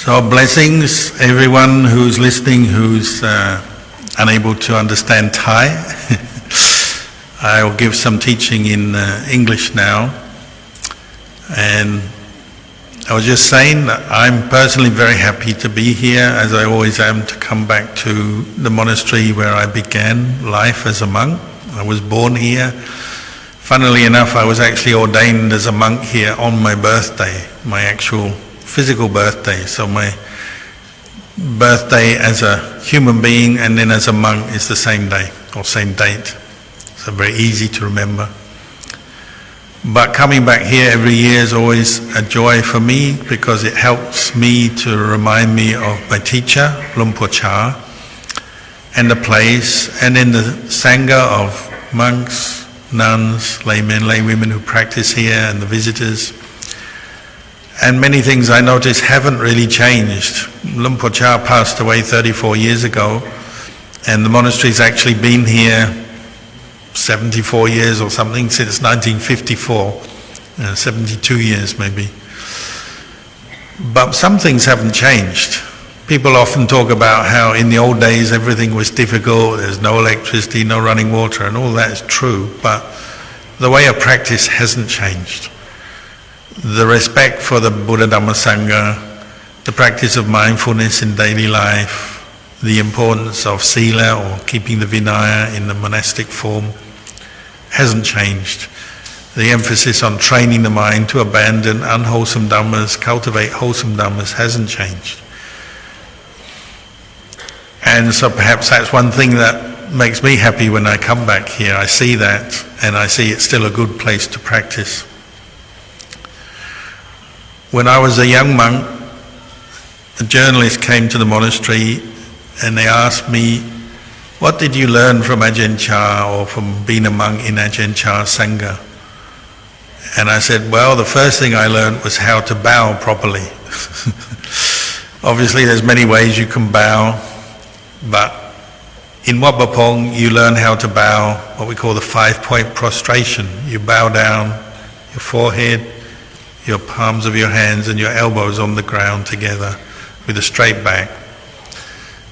So blessings, everyone who's listening, who's unable to understand Thai. I'll give some teaching in English now. And I was just saying that I'm personally very happy to be here, as I always am, to come back to the monastery where I began life as a monk. I was born here. Funnily enough, I was actually ordained as a monk here on my birthday, my actual physical birthday. So my birthday as a human being and then as a monk is the same day or same date. So very easy to remember. But coming back here every year is always a joy for me because it helps me to remind me of my teacher, Chah, and the place, and then the Sangha of monks, nuns, laymen, laywomen who practice here, and the visitors. And many things I notice haven't really changed. Lumpur Chah passed away 34 years ago, and the monastery's actually been here 74 years or something since 1954, 72 years maybe. But some things haven't changed. People often talk about how in the old days everything was difficult, there's no electricity, no running water, and all that is true, but the way of practice hasn't changed. The respect for the Buddha Dhamma Sangha, the practice of mindfulness in daily life, the importance of sila or keeping the vinaya in the monastic form hasn't changed. The emphasis on training the mind to abandon unwholesome dhammas, cultivate wholesome dhammas hasn't changed. And so perhaps that's one thing that makes me happy when I come back here. I see that, and I see it's still a good place to practice. When I was a young monk, a journalist came to the monastery and they asked me, what did you learn from Ajahn Chah or from being a monk in Ajahn Chah's Sangha? And I said, well, the first thing I learned was how to bow properly. Obviously there's many ways you can bow, but in Wat Pah Pong you learn how to bow, what we call the 5-point prostration. You bow down, your forehead, your palms of your hands and your elbows on the ground together with a straight back.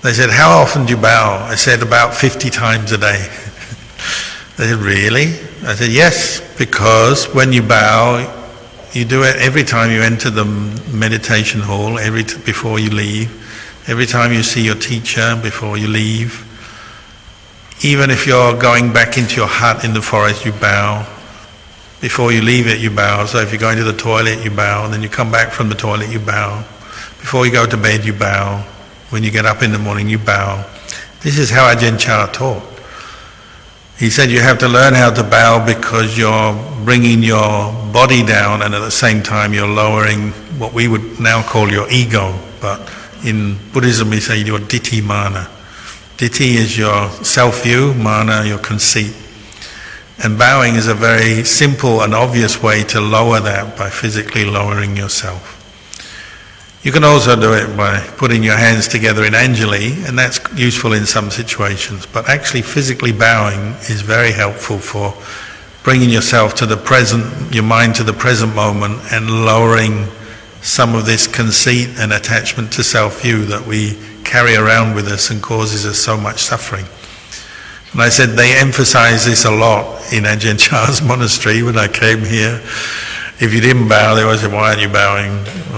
They said, how often do you bow? I said, about 50 times a day. They said, really? I said, yes, because when you bow, you do it every time you enter the meditation hall, before you leave, every time you see your teacher before you leave. Even if you're going back into your hut in the forest, you bow. Before you leave it, you bow. So if you're going to the toilet, you bow. And then you come back from the toilet, you bow. Before you go to bed, you bow. When you get up in the morning, you bow. This is how Ajahn Chah taught. He said you have to learn how to bow because you're bringing your body down and at the same time you're lowering what we would now call your ego. But in Buddhism we say your ditthi mana. Ditthi is your self-view, mana your conceit. And bowing is a very simple and obvious way to lower that by physically lowering yourself. You can also do it by putting your hands together in Anjali, and that's useful in some situations. But actually physically bowing is very helpful for bringing yourself to the present, your mind to the present moment, and lowering some of this conceit and attachment to self-view that we carry around with us and causes us so much suffering. And I said they emphasize this a lot in Ajahn Chah's monastery when I came here. If you didn't bow, they always said, why aren't you bowing?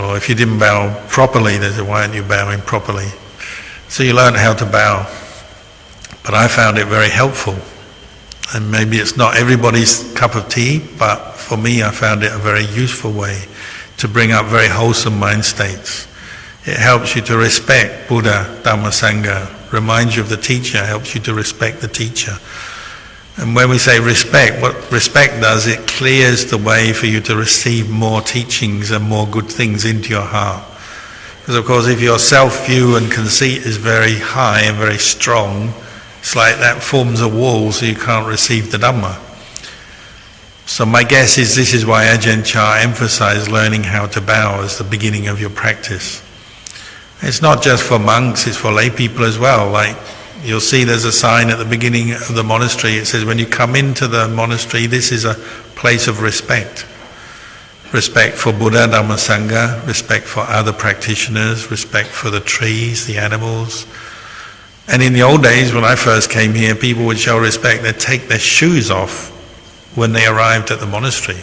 Or if you didn't bow properly, they said, why aren't you bowing properly? So you learn how to bow. But I found it very helpful. And maybe it's not everybody's cup of tea, but for me I found it a very useful way to bring up very wholesome mind states. It helps you to respect Buddha, Dhamma, Sangha, reminds you of the teacher, helps you to respect the teacher. And when we say respect, what respect does, it clears the way for you to receive more teachings and more good things into your heart. Because of course if your self-view and conceit is very high and very strong, it's like that forms a wall so you can't receive the Dhamma. So my guess is this is why Ajahn Chah emphasized learning how to bow as the beginning of your practice. It's not just for monks, it's for lay people as well. Like you'll see there's a sign at the beginning of the monastery, it says when you come into the monastery, this is a place of respect. respect for Buddha, Dhamma, Sangha, respect for other practitioners, respect for the trees, the animals. And in the old days, when I first came here, people would show respect. They'd take their shoes off when they arrived at the monastery.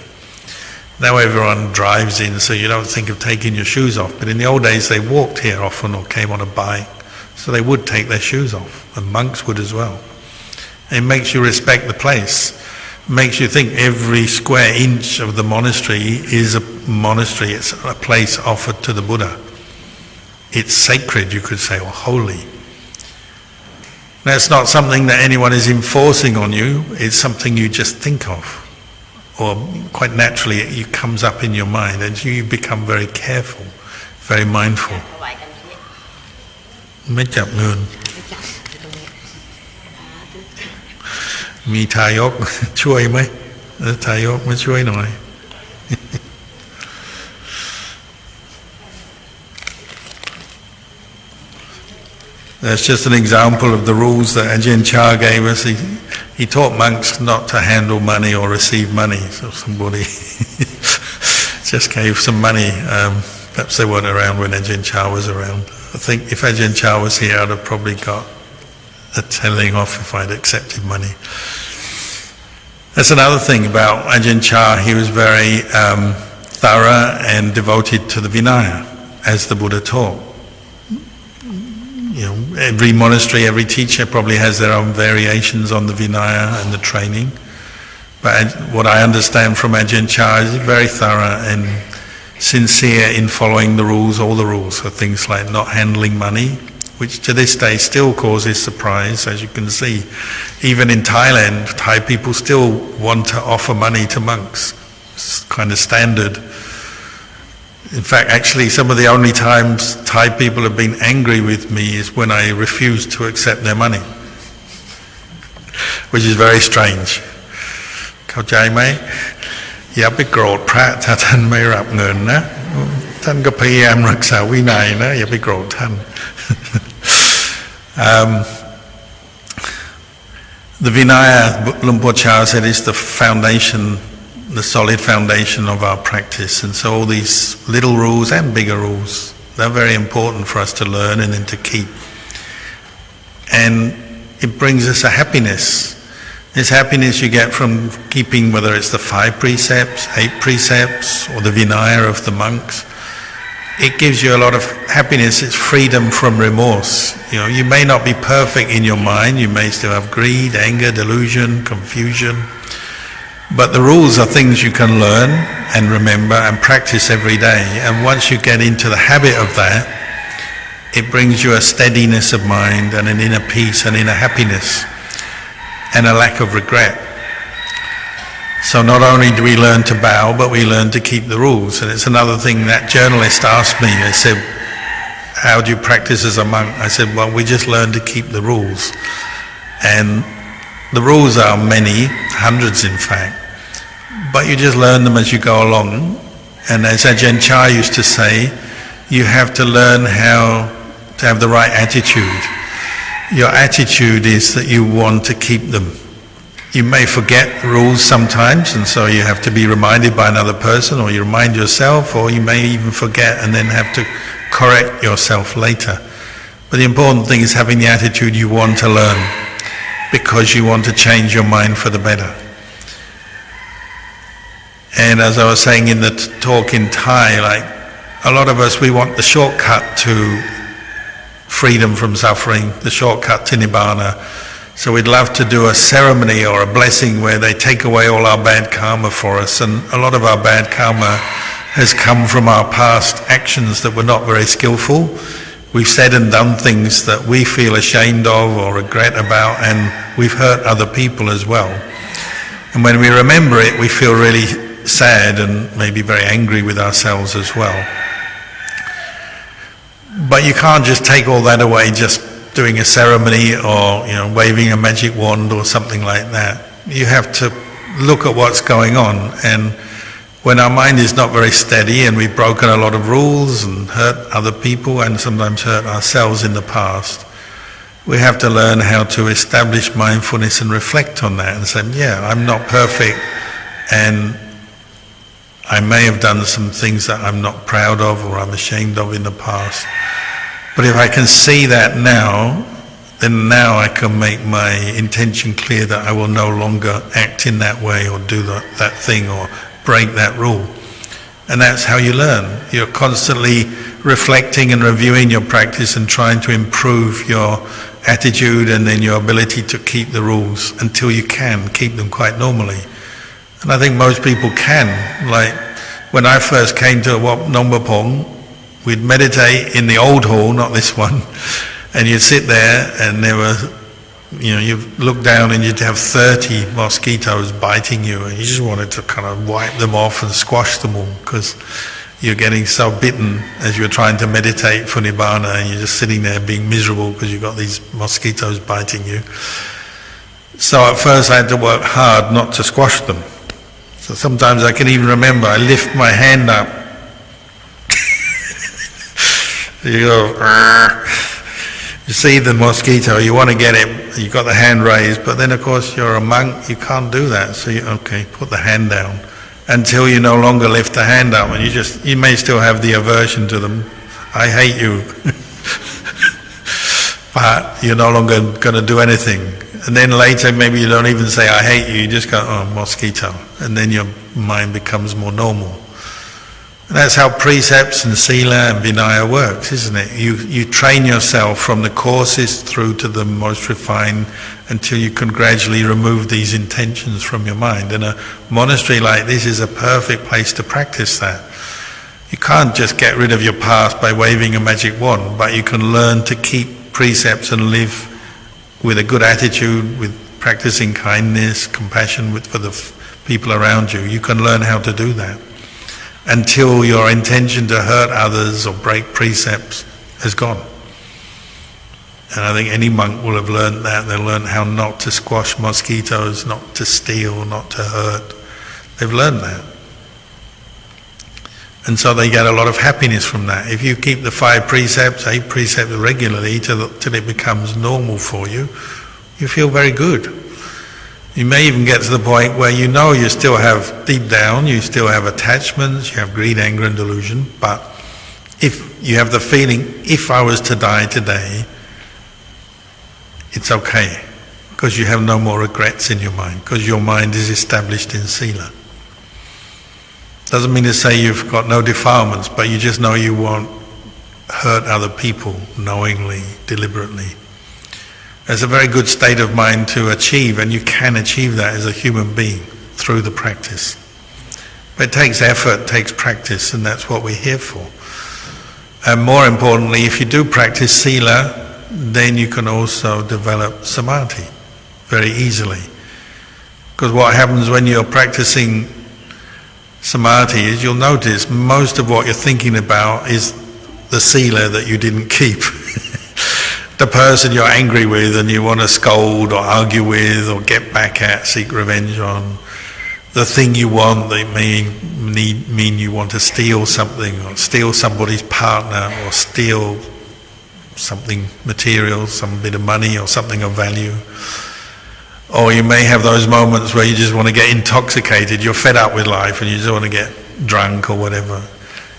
Now everyone drives in, so you don't think of taking your shoes off. But in the old days, they walked here often or came on a bike, so they would take their shoes off, and monks would as well. It makes you respect the place. It makes you think every square inch of the monastery is a monastery. It's a place offered to the Buddha. It's sacred, you could say, or holy. That's not something that anyone is enforcing on you. It's something you just think of, or quite naturally it comes up in your mind, and you become very careful, very mindful. ไม่จับเงิน มีทายกช่วยไหมทายกมาช่วยหน่อย That's just an example of the rules that Ajahn Chah gave us. He taught monks not to handle money or receive money. So somebody just gave some money. Perhaps they weren't around when Ajahn Chah was around. I think if Ajahn Chah was here, I'd have probably got a telling off if I'd accepted money. That's another thing about Ajahn Chah. He was very thorough and devoted to the Vinaya, as the Buddha taught. You know, every monastery, every teacher probably has their own variations on the Vinaya and the training. But what I understand from Ajahn Chah is very thorough and sincere in following the rules, all the rules. So things like not handling money, which to this day still causes surprise, as you can see. Even in Thailand, Thai people still want to offer money to monks. It's kind of standard. In fact, actually, some of the only times Thai people have been angry with me is when I refuse to accept their money, which is very strange. เข้าใจไหม อย่าไปโกรธพระถ้าท่านไม่รับเงินนะ ท่านก็พยายามรักษาวินัยนะ อย่าไปโกรธท่าน The Vinaya, Luang Por Chah said, is the foundation, the solid foundation of our practice. And so all these little rules and bigger rules, they're very important for us to learn and then to keep. And it brings us a happiness. This happiness you get from keeping, whether it's the 5 precepts, 8 precepts, or the Vinaya of the monks. It gives you a lot of happiness. It's freedom from remorse. You know, you may not be perfect in your mind. You may still have greed, anger, delusion, confusion. But the rules are things you can learn and remember and practice every day. And once you get into the habit of that, it brings you a steadiness of mind and an inner peace and inner happiness and a lack of regret. So not only do we learn to bow, but we learn to keep the rules. And it's another thing that journalist asked me. They said, how do you practice as a monk? I said, well, we just learn to keep the rules. And the rules are many, hundreds in fact. But you just learn them as you go along. And as Ajahn Chah used to say, you have to learn how to have the right attitude. Your attitude is that you want to keep them. You may forget rules sometimes, and so you have to be reminded by another person, or you remind yourself, or you may even forget and then have to correct yourself later. But the important thing is having the attitude you want to learn, because you want to change your mind for the better. And as I was saying in the talk in Thai, like a lot of us, we want the shortcut to freedom from suffering, the shortcut to Nibbana. So we'd love to do a ceremony or a blessing where they take away all our bad karma for us. And a lot of our bad karma has come from our past actions that were not very skillful. We've said and done things that we feel ashamed of or regret about, and we've hurt other people as well. And when we remember it, we feel really sad and maybe very angry with ourselves as well. But you can't just take all that away just doing a ceremony or, you know, waving a magic wand or something like that. You have to look at what's going on, and when our mind is not very steady and we've broken a lot of rules and hurt other people and sometimes hurt ourselves in the past, we have to learn how to establish mindfulness and reflect on that and say, yeah, I'm not perfect, and I may have done some things that I'm not proud of or I'm ashamed of in the past. But if I can see that now, then now I can make my intention clear that I will no longer act in that way or do that thing or break that rule. And that's how you learn. You're constantly reflecting and reviewing your practice and trying to improve your attitude and then your ability to keep the rules until you can keep them quite normally. And I think most people can. Like when I first came to Wat Nongpapong, we'd meditate in the old hall, not this one, and you'd sit there and there were, you look down and you'd have 30 mosquitoes biting you and you just wanted to kind of wipe them off and squash them all because you're getting so bitten as you're trying to meditate for Nibbana and you're just sitting there being miserable because you've got these mosquitoes biting you. So at first I had to work hard not to squash them. So sometimes I can even remember I lift my hand up. You go, you see the mosquito, you want to get it, you've got the hand raised, but then of course you're a monk, you can't do that. So okay, put the hand down until you no longer lift the hand up, and you may still have the aversion to them. I hate you. But you're no longer going to do anything. And then later maybe you don't even say I hate you, you just go, oh, mosquito. And then your mind becomes more normal. And that's how precepts and sila and vinaya works, isn't it? You train yourself from the coarsest through to the most refined until you can gradually remove these intentions from your mind. And a monastery like this is a perfect place to practice that. You can't just get rid of your past by waving a magic wand, but you can learn to keep precepts and live with a good attitude, with practicing kindness, compassion for the people around you. You can learn how to do that until your intention to hurt others or break precepts has gone. And I think any monk will have learned that. They'll learn how not to squash mosquitoes, not to steal, not to hurt. They've learned that. And so they get a lot of happiness from that. If you keep the 5 precepts, 8 precepts regularly till it becomes normal for you, you feel very good. You may even get to the point where you know you still have, deep down, you still have attachments, you have greed, anger and delusion, but if you have the feeling, if I was to die today, it's okay, because you have no more regrets in your mind, because your mind is established in sila. Doesn't mean to say you've got no defilements, but you just know you won't hurt other people knowingly, deliberately. It's a very good state of mind to achieve, and you can achieve that as a human being through the practice. But it takes effort, it takes practice, and that's what we're here for. And more importantly, if you do practice sila, then you can also develop samadhi very easily. Because what happens when you're practicing samadhi is you'll notice most of what you're thinking about is the sila that you didn't keep. The person you're angry with and you want to scold or argue with or get back at, seek revenge on, the thing you want that may mean you want to steal something or steal somebody's partner or steal something material, some bit of money or something of value. Or you may have those moments where you just want to get intoxicated, you're fed up with life and you just want to get drunk or whatever.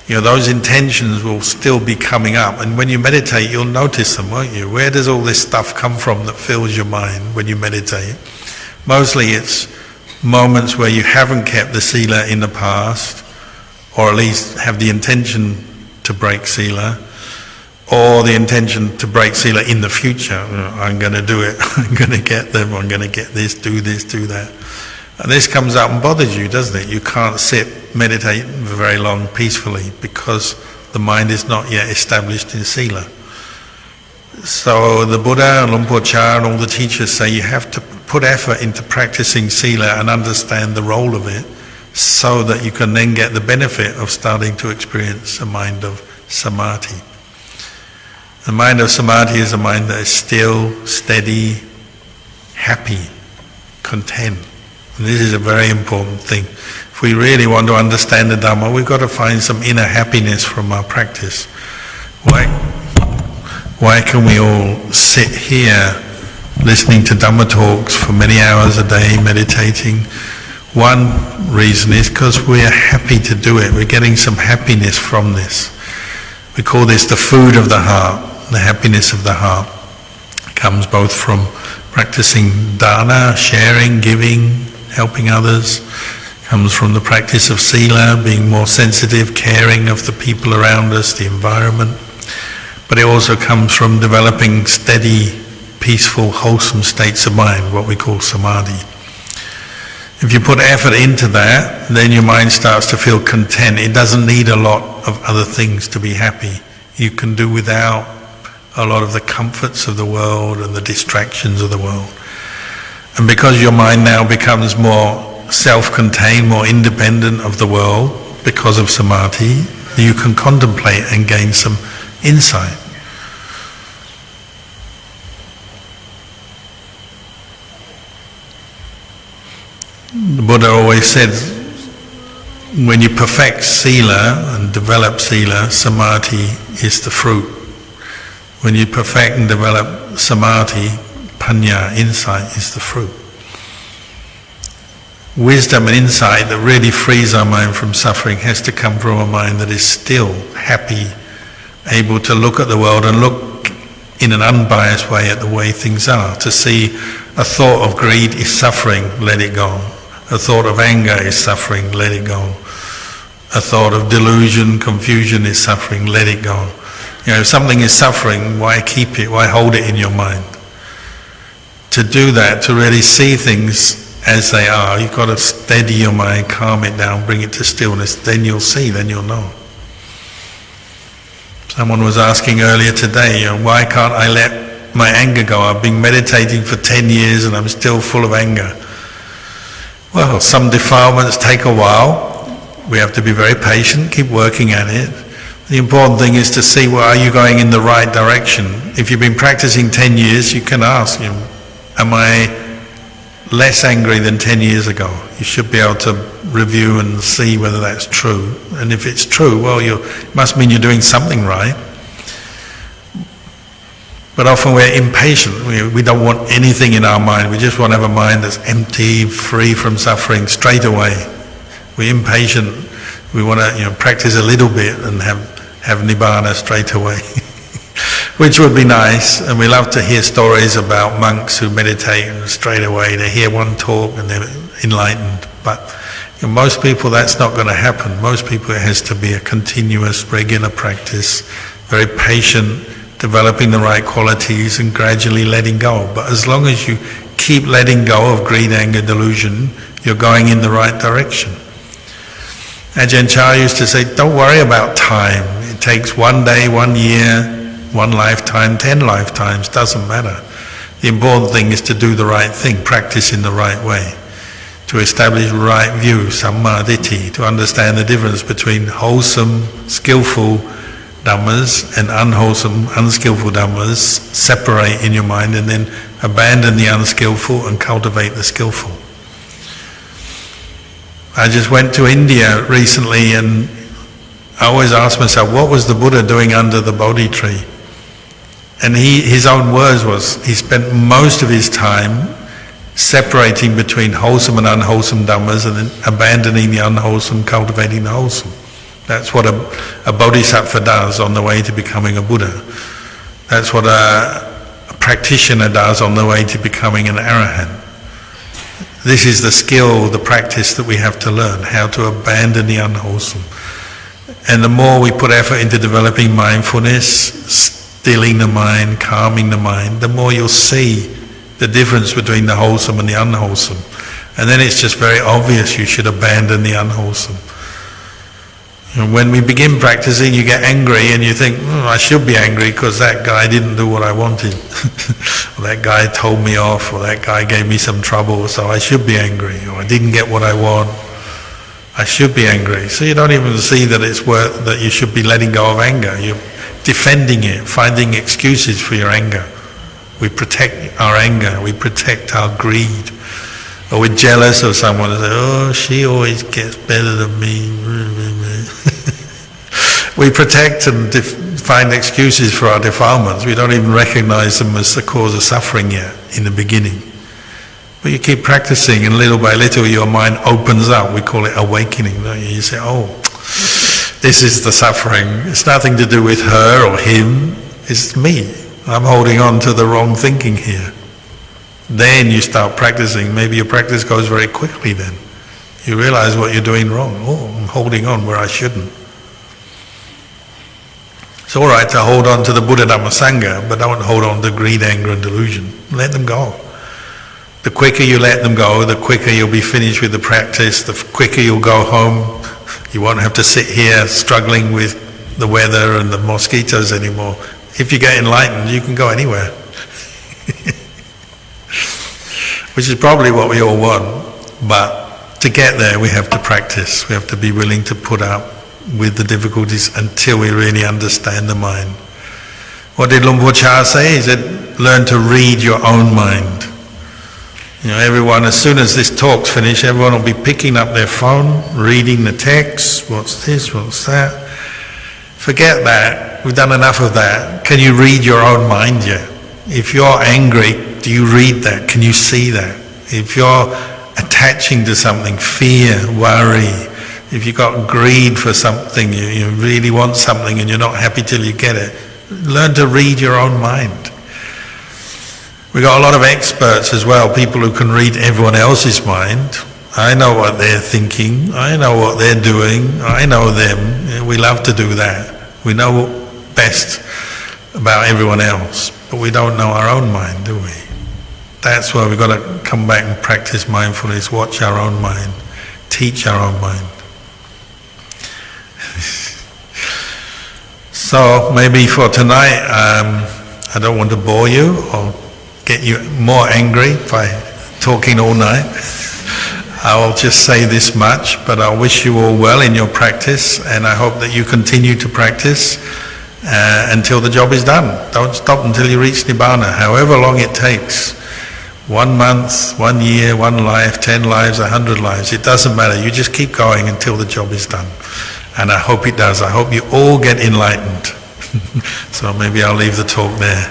You know, those intentions will still be coming up, and when you meditate you'll notice them, won't you? Where does all this stuff come from that fills your mind when you meditate? Mostly it's moments where you haven't kept the sila in the past, or at least have the intention to break sila, or the intention to break sila in the future. I'm going to do it, I'm going to get them, I'm going to get this, do that. And this comes up and bothers you, doesn't it? You can't sit, meditate for very long peacefully because the mind is not yet established in sila. So the Buddha and Luang Por Chah and all the teachers say you have to put effort into practicing sila and understand the role of it so that you can then get the benefit of starting to experience a mind of samadhi. The mind of samadhi is a mind that is still, steady, happy, content. And this is a very important thing. If we really want to understand the Dhamma, we've got to find some inner happiness from our practice. Why can we all sit here listening to Dhamma talks for many hours a day, meditating? One reason is because we're happy to do it. We're getting some happiness from this. We call this the food of the heart. The happiness of the heart comes both from practicing dana, sharing, giving, helping others. Comes from the practice of sila, being more sensitive, caring of the people around us, the environment. But it also comes from developing steady, peaceful, wholesome states of mind, what we call samadhi. If you put effort into that, then your mind starts to feel content. It doesn't need a lot of other things to be happy. You can do without a lot of the comforts of the world and the distractions of the world. And because your mind now becomes more self-contained, more independent of the world, because of samadhi, you can contemplate and gain some insight. The Buddha always said, when you perfect sila and develop sila, samadhi is the fruit. When you perfect and develop samadhi, panya, insight, is the fruit. Wisdom and insight that really frees our mind from suffering has to come from a mind that is still happy, able to look at the world and look in an unbiased way at the way things are. To see a thought of greed is suffering, let it go. A thought of anger is suffering, let it go. A thought of delusion, confusion is suffering, let it go. You know, if something is suffering, why keep it? Why hold it in your mind? To do that, to really see things as they are, you've got to steady your mind, calm it down, bring it to stillness, then you'll see, then you'll know. Someone was asking earlier today, you know, why can't I let my anger go? I've been meditating for 10 years and I'm still full of anger. Well, some defilements take a while. We have to be very patient, keep working at it. The important thing is to see, well, are you going in the right direction? If you've been practicing 10 years, you can ask, you know, am I less angry than 10 years ago? You should be able to review and see whether that's true. And if it's true, well, it must mean you're doing something right. But often we're impatient. We don't want anything in our mind. We just want to have a mind that's empty, free from suffering straight away. We're impatient. We want to, you know, practice a little bit and have nibbana straight away. Which would be nice, and we love to hear stories about monks who meditate and straight away they hear one talk and they're enlightened. But you know, most people that's not going to happen. Most people it has to be a continuous, regular practice, very patient, developing the right qualities and gradually letting go. But as long as you keep letting go of greed, anger, delusion, you're going in the right direction. Ajahn Chah used to say, don't worry about time. It takes 1 day, 1 year, 1 lifetime, 10 lifetimes, doesn't matter. The important thing is to do the right thing, practice in the right way, to establish right view, samma ditthi, to understand the difference between wholesome, skillful dhammas and unwholesome, unskillful dhammas, separate in your mind and then abandon the unskillful and cultivate the skillful. I just went to India recently and I always ask myself, what was the Buddha doing under the Bodhi tree? And his own words was, he spent most of his time separating between wholesome and unwholesome dhammas and then abandoning the unwholesome, cultivating the wholesome. That's what a bodhisattva does on the way to becoming a Buddha. That's what a practitioner does on the way to becoming an arahant. This is the skill, the practice that we have to learn, how to abandon the unwholesome. And the more we put effort into developing mindfulness, stilling the mind, calming the mind, the more you'll see the difference between the wholesome and the unwholesome. And then it's just very obvious you should abandon the unwholesome. And when we begin practicing, you get angry and you think, I should be angry because that guy didn't do what I wanted. Or that guy told me off, or that guy gave me some trouble, so I should be angry. Or I didn't get what I want, I should be angry. So you don't even see that it's worth, that you should be letting go of anger. You're defending it, finding excuses for your anger. We protect our anger, we protect our greed. Or we're jealous of someone and say, oh, she always gets better than me. We protect and find excuses for our defilements. We don't even recognize them as the cause of suffering yet in the beginning. But you keep practicing, and little by little your mind opens up. We call it awakening, don't you? You say, oh, this is the suffering. It's nothing to do with her or him. It's me. I'm holding on to the wrong thinking here. Then you start practicing. Maybe your practice goes very quickly then. You realize what you're doing wrong. Oh, I'm holding on where I shouldn't. It's all right to hold on to the Buddha, Dhamma, Sangha, but don't hold on to greed, anger and delusion. Let them go. The quicker you let them go, the quicker you'll be finished with the practice, the quicker you'll go home. You won't have to sit here struggling with the weather and the mosquitoes anymore. If you get enlightened, you can go anywhere. Which is probably what we all want. But to get there, we have to practice. We have to be willing to put up with the difficulties until we really understand the mind. What did Chah say? He said, learn to read your own mind. You know, everyone, as soon as this talk's finished, everyone will be picking up their phone, reading the text, what's this, what's that. Forget that, we've done enough of that. Can you read your own mind yet? If you're angry, do you read that? Can you see that? If you're attaching to something, fear, worry, if you've got greed for something, you really want something and you're not happy till you get it, learn to read your own mind. We've got a lot of experts as well, people who can read everyone else's mind. I know what they're thinking, I know what they're doing, I know them. We love to do that. We know best about everyone else, but we don't know our own mind, do we? That's why we've got to come back and practice mindfulness, watch our own mind, teach our own mind. So maybe for tonight, I don't want to bore you or get you more angry by talking all night. I'll just say this much, but I wish you all well in your practice, and I hope that you continue to practice until the job is done. Don't stop until you reach Nibbana, however long it takes. 1 month, 1 year, 1 life, 10 lives, 100 lives, it doesn't matter. You just keep going until the job is done. And I hope it does. I hope you all get enlightened. So maybe I'll leave the talk there.